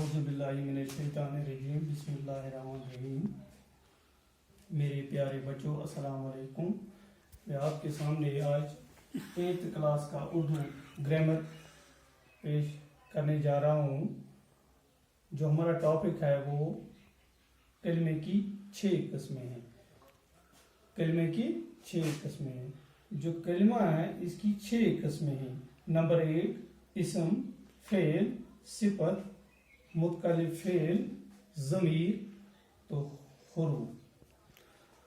اعوذ باللہ من الشیطان الرجیم بسم اللہ الرحمن الرحیم۔ میرے پیارے بچوں السلام علیکم۔ میں آپ کے سامنے آج 8th کلاس کا اردو گرامر پیش کرنے جا رہا ہوں۔ جو ہمارا ٹاپک ہے وہ کلمے کی 6 قسمیں ہیں۔ کلمے کی 6 قسمیں ہیں۔ جو کلمہ ہے اس کی 6 قسمیں ہیں۔ نمبر 1 اسم، فعل، صفت، متکلم فعل، ضمیر تو حروف۔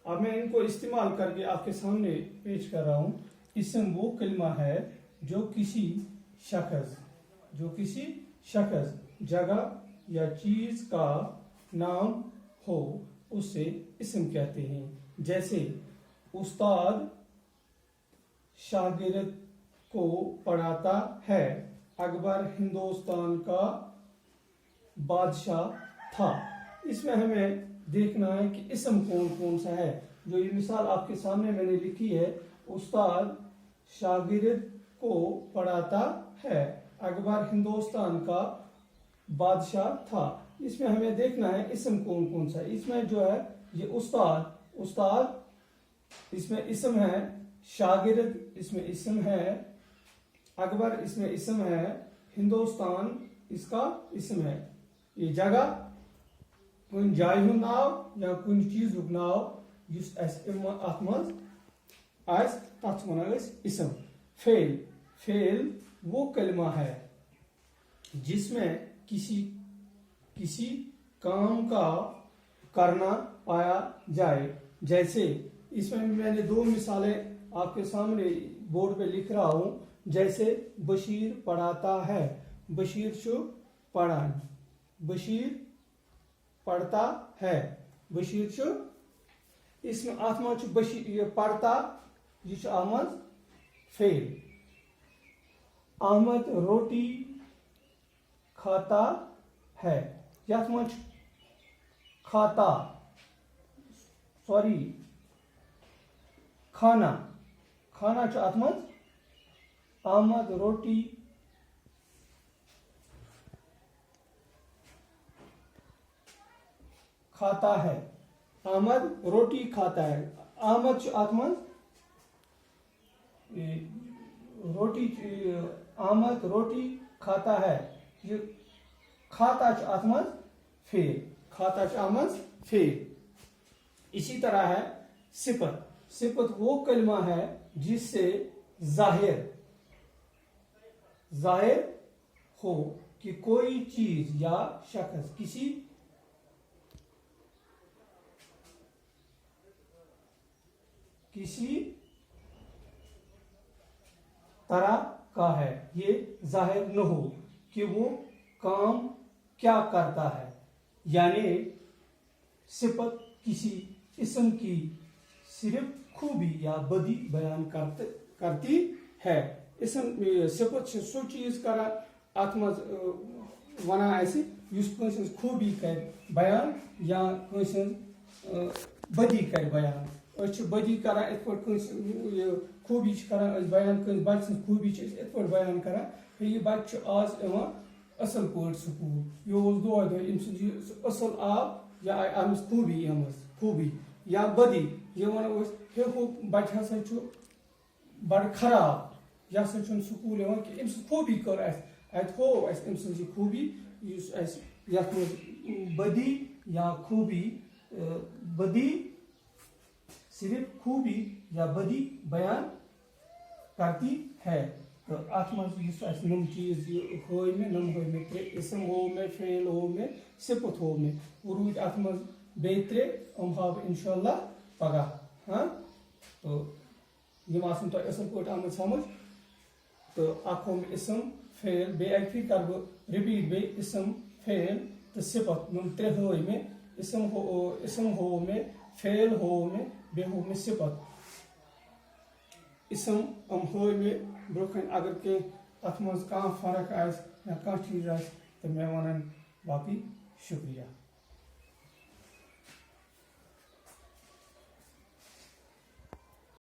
اب میں ان کو استعمال کر کے آپ کے سامنے پیش کر رہا ہوں۔ اسم وہ کلمہ ہے جو کسی شخص، جگہ یا چیز کا نام ہو اسے اسم کہتے ہیں۔ جیسے استاد شاگرد کو پڑھاتا ہے، اکبر ہندوستان کا بادشاہ تھا۔ اس میں ہمیں دیکھنا ہے کہ اسم کون کون سا ہے۔ جو یہ مثال آپ کے سامنے میں نے لکھی ہے، استاد شاگرد کو پڑھاتا ہے، اکبر ہندوستان کا بادشاہ تھا۔ اس میں ہمیں دیکھنا ہے اسم کون کون سا ہے۔ اس میں جو ہے یہ استاد اس میں اسم ہے، شاگرد اس میں اسم ہے، اکبر اس میں اسم ہے، ہندوستان اس کا اسم ہے۔ یہ جگہ کن جائے ہند ناو یا کن چیز ناو جس ات مز تک ونان اسم۔ فعل وہ کلمہ ہے جس میں کسی کام کا کرنا پایا جائے۔ جیسے اس میں نے 2 مثالیں آپ کے سامنے بورڈ پہ لکھ رہا ہوں۔ جیسے بشیر پڑھاتا ہے، بشیر چھو پڑھان، بشیر پڑھتا ہے، بشیر چھو اس میں آتما چھو بشیر یہ پڑھتا یہ چھو احمد فعل۔ احمد روٹی کھاتا ہے، یہ آتما چھو کھانا چھو آتما احمد روٹی کھاتا ہے، احمد روٹی کھاتا ہے۔ احمد چھو آتمن احمد روٹی کھاتا ہے، یہ کھاتا چھو آتمن فعل، کھاتا چھو آتمن فعل۔ اسی طرح ہے صفت وہ کلمہ ہے جس سے ظاہر ہو کہ کوئی چیز یا شخص کسی طرح کا ہے، یہ ظاہر نہ ہو کہ وہ کام کیا کرتا ہے۔ یعنی صفت کسی اسم کی صرف خوبی یا بدی بیان کرتی ہے۔ صفت سو چیز کران ات مز ونان ایسے یس کنس خوبی کر بیان یا کنس بدی کر بیان۔ اس بدی کران ات پٹ کنس خوبی کران بیان، کنس بچہ سن خوبی ات پٹ بیان کران۔ یہ بچہ آز ایوان اصل پٹ سکول، یہ دہ ام سن اصل آو یا آئی امس خوبی یا بدی یہ ونو ہو بچہ ہسا بڑ خراب، یہ ہسا سکول یوان کہ ام سن خوبی کر ات ہو ام سن خوبی یت بدی یا خوبی بدی صرف خوبی یا بدی بیان کرتی ہے۔ تو ات مز نم چیز ہوئی میں 3 اسم ہو میں، فعل ہو میں، صفت ہو میں، روز ات مز بیٚیہِ 3 ہاو انشاءاللہ پگہ۔ ہاں تو یم آسن تہ اصل پٲٹھۍ آمٕتۍ سمجھ۔ تو اکھ ہو میں اسم فعل، بیٚیہِ اکہِ پھِرِ کر بہٕ رِپیٖٹ بیٚیہِ اسم فعل تہٕ صفت۔ یم 3 ہٲے مےٚ، اسم ہو میں، فعل ہو میں، بیٚیہِ ہو میں صفت۔ اسم ہٲے مےٚ برونٛہہ کَنہِ اگر کینٛہہ اتھ منٛز کانٛہہ فرق آسہِ یا کانٛہہ چیٖز آسہِ تہٕ مےٚ ونن باقٕے شُکریہ۔